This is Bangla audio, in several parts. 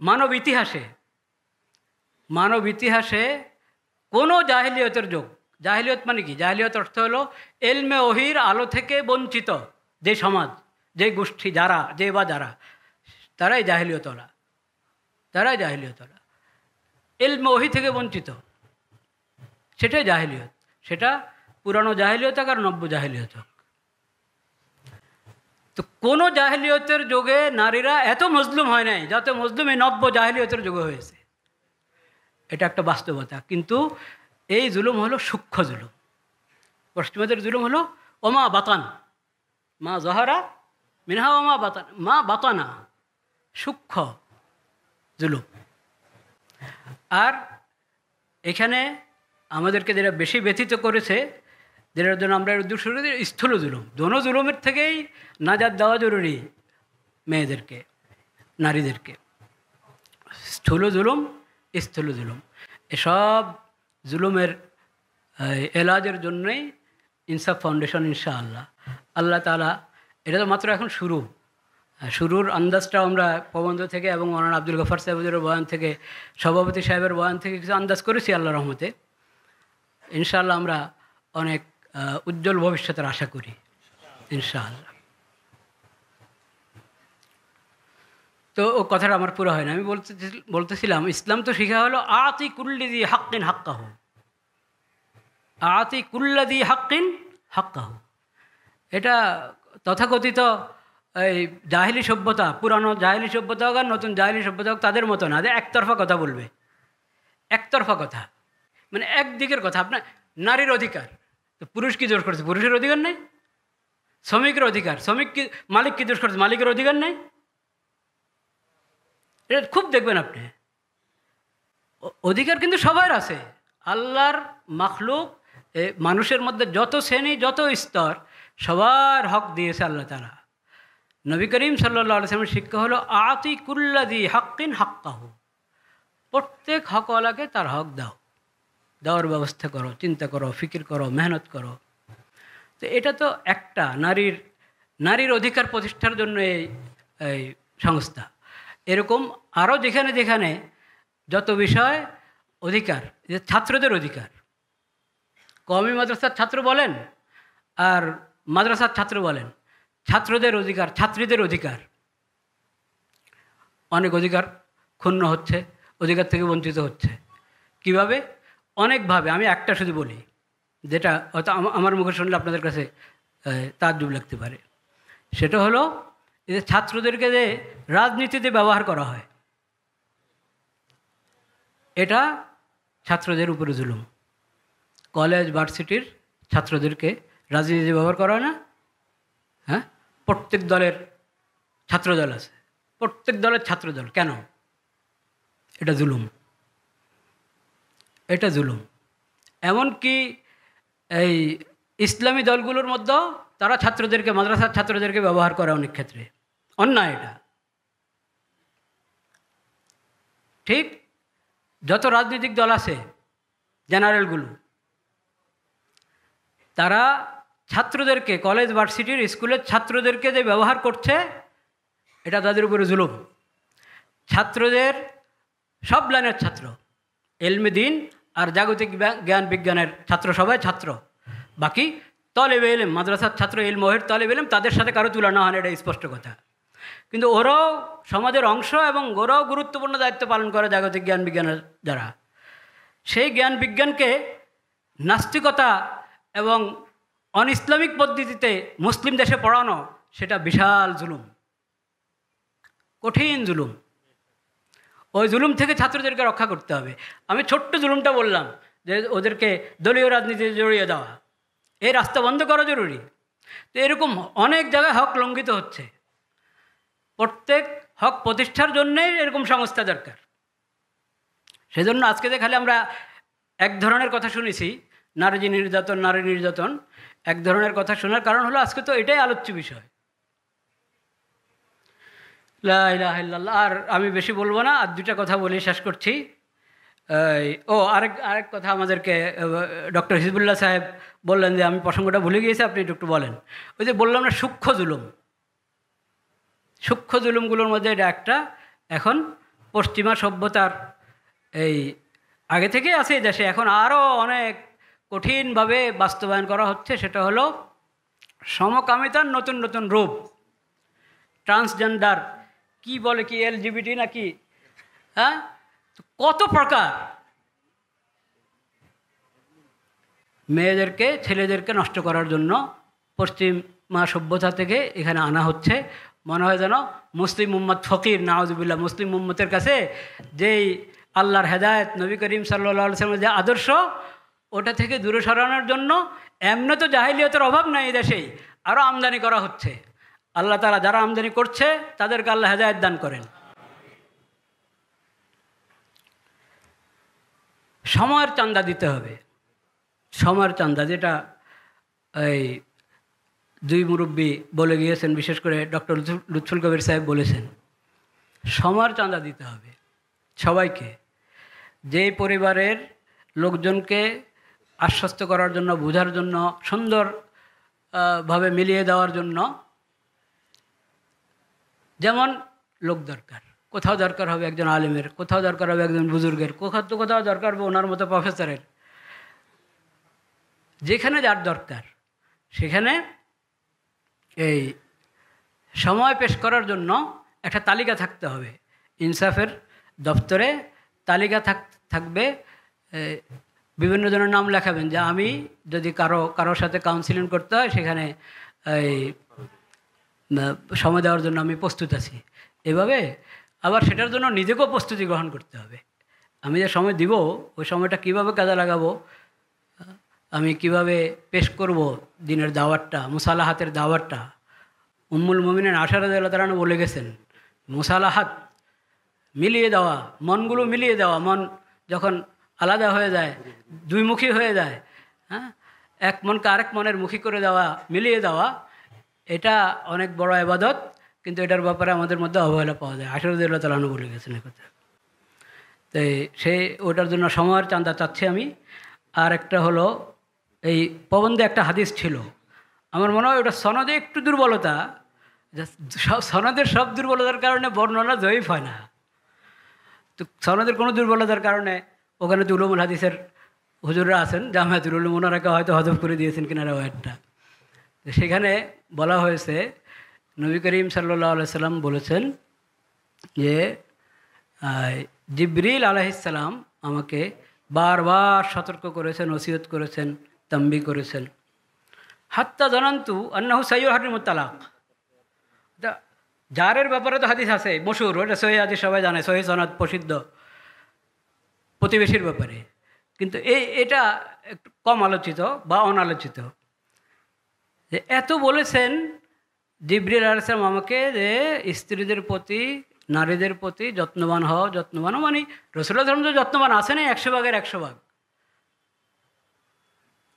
মানব ইতিহাসে কোনো জাহিলিয়তের যুগ, জাহিলিয়ত মানে কি? জাহিলিয়ত অর্থ হলো এলমে ওহির আলো থেকে বঞ্চিত যে সমাজ, যে গোষ্ঠী, যারা তারাই জাহিলিয়তওয়ালা। এলমে ওহি থেকে বঞ্চিত, সেটাই জাহিলিয়ত। সেটা পুরানো জাহিলিয়ত হোক আর নব্য জাহিলিয়ত হোক। তো কোনো জাহিলিয়তের যুগে নারীরা এত মজলুম হয় নাই যত মজলুম এই নব্য জাহিলিয়তের যুগে হয়েছে। এটা একটা বাস্তবতা। কিন্তু এই জুলুম হলো সূক্ষ্ম জুলুম। পশ্চিমাদের জুলুম হলো ওমা বাতান, মা জহারা মিনহা ওমা বাতান, মা বাতানা, সূক্ষ্ম জুলুম। আর এখানে আমাদেরকে যেটা বেশি ব্যথিত করেছে, যেটার জন্য আমরা উদ্যোগ শুরু করি, স্থূল জুলুম। দোনো জুলুমের থেকেই নাজাত দেওয়া জরুরি মেয়েদেরকে, নারীদেরকে। স্থূল জুলুম, এসব জুলুমের এলাজের জন্যই ইনসাফ ফাউন্ডেশন, ইনশাআল্লাহ আল্লাহ তাআলা, এটা তো মাত্র এখন শুরুর আন্দাজটা আমরা প্রবন্ধ থেকে এবং মৌলানা আব্দুল গফার সাহেবের বয়ান থেকে, সভাপতি সাহেবের বয়ান থেকে কিছু আন্দাজ করেছি। আল্লাহ রহমতে ইনশাআল্লাহ আমরা অনেক উজ্জ্বল ভবিষ্যতের আশা করি ইনশাআল্লাহ। তো ও কথাটা আমার পুরো হয় না। আমি বলতেছিলাম ইসলাম তো শিখা হলো আতি কুল্লিদি হাক্কিন হাক্কাহু, আতি কুল্লাদি হাক্কিন হাক্কাহু। এটা তথাকথিত এই জাহিলি সভ্যতা, পুরানো জাহিলি সভ্যতা হোক আর নতুন জাহিলি সভ্যতা হোক, তাদের মতো না যে একতরফা কথা বলবে। একতরফা কথা মানে একদিকের কথা। আপনার নারীর অধিকার, তো পুরুষ কি দোষ করছে? পুরুষের অধিকার নেই। শ্রমিকের অধিকার, মালিক কি দোষ করছে? মালিকের অধিকার নেই। এটা খুব দেখবেন আপনি, অধিকার কিন্তু সবার আছে। আল্লাহর মাখলুক, মানুষের মধ্যে যত শ্রেণী, যত স্তর, সবার হক দিয়েছে আল্লাহ তাআলা। নবী করিম সাল্লাল্লাহু আলাইহি ওয়াসাল্লামের শিক্ষা হলো আতি কুল্লাদি হাক্কিন হাক্কাহু, প্রত্যেক হকওয়ালাকে তার হক দাও, দেওয়ার ব্যবস্থা করো, চিন্তা করো, ফিকির করো, মেহনত করো। তো এটা তো একটা নারীর অধিকার প্রতিষ্ঠার জন্য এই সংস্থা। এরকম আরও যেখানে যেখানে যত বিষয় অধিকার, যে ছাত্রদের অধিকার, কওমি মাদ্রাসার ছাত্র বলেন আর মাদ্রাসার ছাত্র বলেন, ছাত্রদের অধিকার, ছাত্রীদের অধিকার, অনেক অধিকার ক্ষুণ্ণ হচ্ছে, অধিকার থেকে বঞ্চিত হচ্ছে। কিভাবে? অনেকভাবে। আমি একটা শুধু বলি, যেটা হয়তো আমার মুখে শুনলে আপনাদের কাছে তাজ্জুব লাগতে পারে। সেটা হলো যে ছাত্রদেরকে যে রাজনীতিতে ব্যবহার করা হয়, এটা ছাত্রদের উপরে জুলুম। কলেজ ভার্সিটির ছাত্রদেরকে রাজনীতিতে ব্যবহার করা হয় না? হ্যাঁ, প্রত্যেক দলের ছাত্রদল আছে, প্রত্যেক দলের ছাত্রদল। কেন? এটা জুলুম, এটা জুলুম। এমনকি এই ইসলামী দলগুলোর মধ্যেও তারা ছাত্রদেরকে, মাদ্রাসার ছাত্রদেরকে ব্যবহার করে অনেক ক্ষেত্রে। অন্যায় এটা। ঠিক যত রাজনৈতিক দল আছে, জেনারেলগুলো, তারা ছাত্রদেরকে, কলেজ ভার্সিটির স্কুলের ছাত্রদেরকে যে ব্যবহার করছে, এটা তাদের উপরে জুলুম। ছাত্রদের সব লাইনের ছাত্র, এলমে দিন আর জাগতিক জ্ঞান বিজ্ঞানের ছাত্র, সবাই ছাত্র। বাকি তলেবে এলেম, মাদ্রাসার ছাত্র, ইলমোহের তলেবে এলেম, তাদের সাথে কারো তুলনা হয় না, এটা স্পষ্ট কথা। কিন্তু ওরাও সমাজের অংশ এবং ওরাও গুরুত্বপূর্ণ দায়িত্ব পালন করে জাগতিক জ্ঞান বিজ্ঞানের দ্বারা। সেই জ্ঞান বিজ্ঞানকে নাস্তিকতা এবং অন ইসলামিক পদ্ধতিতে মুসলিম দেশে পড়ানো, সেটা বিশাল জুলুম, কঠিন জুলুম। ওই জুলুম থেকে ছাত্রদেরকে রক্ষা করতে হবে। আমি ছোট্ট জুলুমটা বললাম যে ওদেরকে দলীয় রাজনীতিতে জড়িয়ে দেওয়া, এই রাস্তা বন্ধ করা জরুরি। তো এরকম অনেক জায়গায় হক লঙ্ঘিত হচ্ছে। প্রত্যেক হক প্রতিষ্ঠার জন্যেই এরকম সংস্থা দরকার। সেজন্য আজকে যে খালি আমরা এক ধরনের কথা শুনেছি, নারী নির্যাতন, এক ধরনের কথা শোনার কারণ হলো আজকে তো এটাই আলোচ্য বিষয়। লা ইলাহা ইল্লাল্লাহ। আর আমি বেশি বলবো না, আর দুটা কথা বলে শেষ করছি। আরেক কথা আমাদেরকে ডক্টর হিজবুল্লাহ সাহেব বললেন, যে আমি প্রসঙ্গটা ভুলে গিয়েছি, আপনি একটু বলেন। ওই যে বললাম না সূক্ষ্ম জুলুমগুলোর মধ্যে এটা একটা। এখন পশ্চিমা সভ্যতার এই আগে থেকেই আছে এই দেশে, এখন আরও অনেক কঠিনভাবে বাস্তবায়ন করা হচ্ছে। সেটা হলো সমকামিতার নতুন নতুন রূপ, ট্রান্সজেন্ডার কি বলে, কি এলজিবিটি নাকি, হ্যাঁ, কত প্রকার মেয়েদেরকে ছেলেদেরকে নষ্ট করার জন্য পশ্চিমা সভ্যতা থেকে এখানে আনা হচ্ছে। মনে হয় যেন মুসলিম উম্মত ফকির, নাউজুবিল্লাহ, মুসলিম উম্মতের কাছে যেই আল্লাহর হেদায়েত, নবী করিম সাল্লাল্লাহু আলাইহি ওয়াসাল্লামের যে আদর্শ, ওটা থেকে দূরে সরানোর জন্য এমনি তো জাহিলিয়তের অভাব নাই এই দেশেই, আরও আমদানি করা হচ্ছে। আল্লাহ তাআলা যারা আমদানি করছে তাদেরকে আল্লাহ হেদায়েত দান করেন। সময়ের চান্দা দিতে হবে, সময়ের চান্দা, যেটা এই দুই মুরব্বী বলে গিয়েছেন, বিশেষ করে ডক্টর লুৎফুল কবির সাহেব বলেছেন, সময়ের চান্দা দিতে হবে সবাইকে। যেই পরিবারের লোকজনকে আশ্বস্ত করার জন্য, বোঝার জন্য, সুন্দর ভাবে মিলিয়ে দেওয়ার জন্য যেমন লোক দরকার, কোথাও দরকার হবে একজন আলেমের, কোথাও দরকার হবে একজন বুজুর্গের, কোথাও দরকার হবে ওনার মতো প্রফেসরের। যেখানে যার দরকার সেখানে এই সময় পেশ করার জন্য একটা তালিকা থাকতে হবে। ইনসাফের দপ্তরে তালিকা থাকবে, বিভিন্ন জনের নাম লেখাবেন যে আমি যদি কারোর সাথে কাউন্সিলিং করতে হয় সেখানে এই সময় দেওয়ার জন্য আমি প্রস্তুত আছি। এভাবে আবার সেটার জন্য নিজেকেও প্রস্তুতি গ্রহণ করতে হবে। আমি যে সময় দিব ওই সময়টা কীভাবে কাজে লাগাবো, আমি কিভাবে পেশ করব দিনের দাওয়াতটা, মুসালাহাতের দাওয়াতটা। উম্মুল মুমিনিন আয়েশা রাদিয়াল্লাহু তাআলা বলে গেছেন, মুসালাহাত মিলিয়ে দেওয়া, মনগুলো মিলিয়ে দেওয়া, মন যখন আলাদা হয়ে যায়, দুইমুখী হয়ে যায়, হ্যাঁ, এক মনকে আরেক মনের মুখী করে দেওয়া, মিলিয়ে দেওয়া, এটা অনেক বড় ইবাদত। কিন্তু এটার ব্যাপারে আমাদের মধ্যে অবহেলা পাওয়া যায়। আয়েশা রাদিয়াল্লাহু তাআলা বলে গেছেন একথা। তো ওটার জন্য সময়ের চান্দা চাচ্ছি আমি। আর একটা হলো, এই প্রবন্ধে একটা হাদিস ছিল, আমার মনে হয় ওটা সনদে একটু দুর্বলতা, সনদের সব দুর্বলতার কারণে বর্ণনা জয়ীফ হয় না। তো সনদের কোনো দুর্বলতার কারণে ওখানে তো উলুমুল হাদিসের হুজুররা আছেন, জামিয়াতুল উলুম, ওনারাকে হয়তো হজফ করে দিয়েছেন কিনা রেওয়ায়াতটা। সেখানে বলা হয়েছে, নবী করিম সাল্লাল্লাহু আলাইহি সাল্লাম বলেছেন যে জিবরিল আলাইহিস সালাম আমাকে বারবার সতর্ক করেছেন, ওসিয়ত করেছেন, তাম্বি করেছেন, হাত্তা জানান্তু আন্নাহু সাইয়্যুহারিমুত তালাক। জারের ব্যাপারে তো হাদিস আছে মশহুর, ওটা সহিহ হাদিস, সবাই জানে, সহিহ সনদ প্রসিদ্ধ, প্রতিবেশীর ব্যাপারে। কিন্তু এটা একটু কম আলোচিত বা অনালোচিত। যে এত বলেছেন জিবরিল আলাইহিস সালাম আমাকে যে স্ত্রীদের প্রতি, নারীদের প্রতি যত্নবান হও, যত্নবান হও, মানে রাসূলুল্লাহ সাল্লাল্লাহু আলাইহি ওয়াসাল্লাম যত্নবান আছে না 100 ভাগের 100 ভাগ,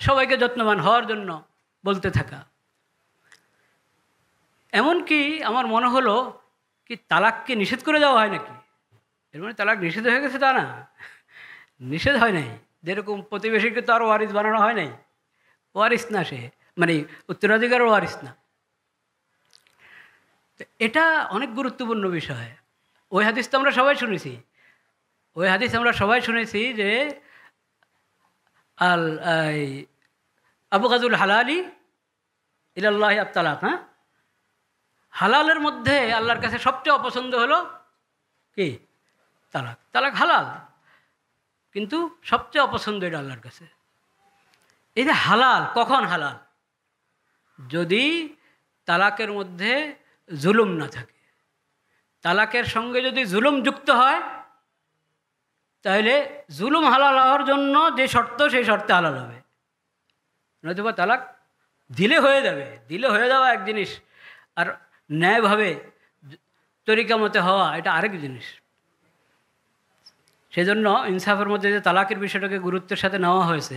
সবাইকে যত্নবান হওয়ার জন্য বলতে থাকা। এমনকি আমার মনে হলো কি তালাককে নিষেধ করে দেওয়া হয় নাকি? এর মানে তালাক নিষেধ হয়ে গেছে তা না, নিষেধ হয় নাই। যেরকম প্রতিবেশীকে তো আর ওয়ারিস বানানো হয় নাই, ওয়ারিস না সে, মানে উত্তরাধিকার ওয়ারিস না। এটা অনেক গুরুত্বপূর্ণ বিষয়। ওই হাদিস তো আমরা সবাই শুনেছি, ওই হাদিস আমরা সবাই শুনেছি যে আবু গাজুল হালালি ইলাল্লাহি আত-তালাক। হ্যাঁ, হালালের মধ্যে আল্লাহর কাছে সবচেয়ে অপছন্দ হলো কি? তালাক। তালাক হালাল, কিন্তু সবচেয়ে অপছন্দ এটা আল্লাহর কাছে। এই যে হালাল, কখন হালাল? যদি তালাকের মধ্যে জুলুম না থাকে। তালাকের সঙ্গে যদি জুলুম যুক্ত হয় তাহলে জুলুম হালাল হওয়ার জন্য যে শর্ত, সেই শর্তে হালাল হবে। নয়তোবা তালাক দিলে হয়ে যাবে, দিলে হয়ে যাওয়া এক জিনিস, আর ন্যায়ভাবে তরিকা মতে হওয়া এটা আরেক জিনিস। সেজন্য ইনসাফের মধ্যে যে তালাকের বিষয়টাকে গুরুত্বের সাথে নেওয়া হয়েছে,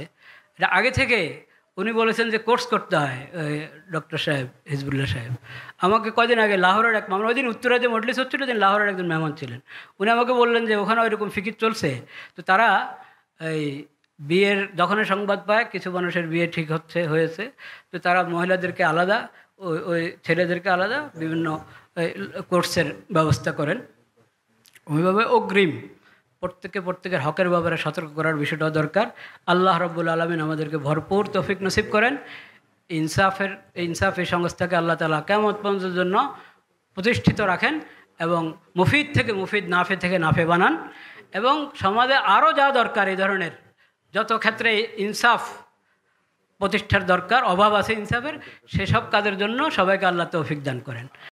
এটা আগে থেকে উনি বলেছেন যে কোর্স করতে হয়। ডক্টর সাহেব, হিজবুল্লাহ সাহেব আমাকে কদিন আগে লাহোরের এক মামলা, ওই দিন উত্তরা যে মজলিস হচ্ছিল, দিন লাহোরের একজন মেহমান ছিলেন, উনি আমাকে বললেন যে ওখানে ওইরকম ফিকির চলছে। তো তারা এই বিয়ের যখনই সংবাদ পায় কিছু মানুষের বিয়ে ঠিক হয়েছে, তো তারা মহিলাদেরকে আলাদা, ওই ছেলেদেরকে আলাদা বিভিন্ন কোর্সের ব্যবস্থা করেন। ওইভাবে অগ্রিম প্রত্যেকের হকের ব্যাপারে সতর্ক করার বিষয়টা দরকার। আল্লাহ রাব্বুল আলামিন আমাদেরকে ভরপুর তৌফিক নসিব করেন। ইনসাফের সংস্থাকে আল্লাহ তাআলা কিয়ামত পর্যন্তের জন্য প্রতিষ্ঠিত রাখেন এবং মুফিদ থেকে মুফিদ, নাফে থেকে নাফে বানান, এবং সমাজে আরও যা দরকার এই ধরনের যত ক্ষেত্রে ইনসাফ প্রতিষ্ঠার দরকার, অভাব আছে ইনসাফের, সেসব কাজের জন্য সবাইকে আল্লাহ তৌফিক দান করেন।